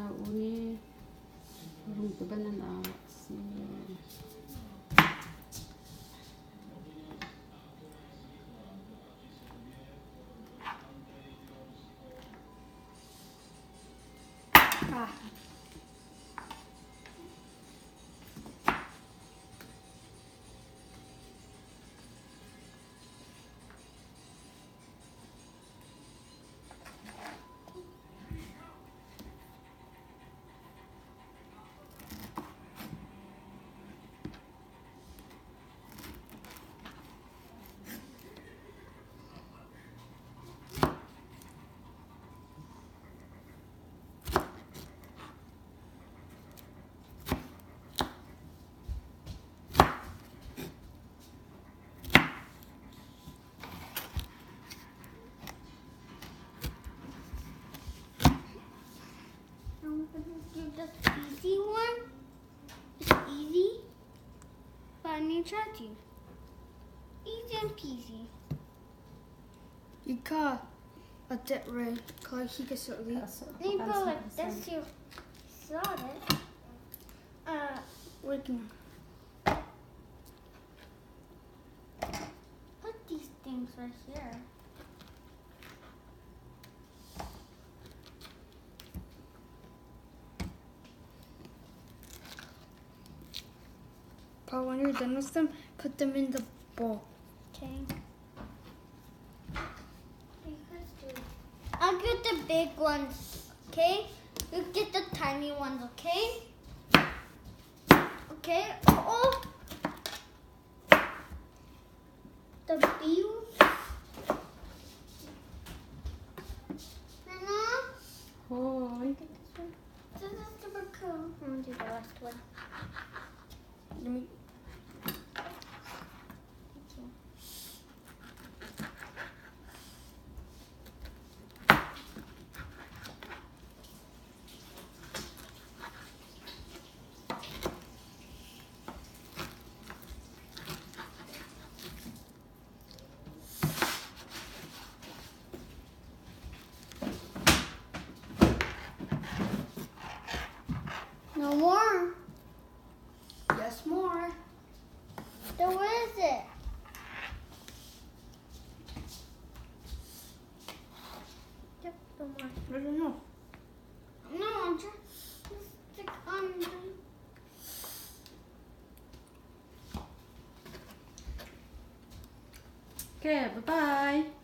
uni urong tabanan si do the easy one. It's easy. But I need to try to. Easy and peasy. Ika at that ray. Kaya higa sa uli. Then you go like this, you slot it. Wait na. Put these things right here. Pa, when you're done with them, put them in the bowl. Okay. I'll get the big ones, okay? You get the tiny ones, okay? Okay? Oh! The bee one? Nana? hoy. This is super cool. I'm gonna do the last one. Let me. No more. Yes, more. Then where is it? Yep, no more. I don't know. No, I'm trying to stick on. Okay, bye-bye.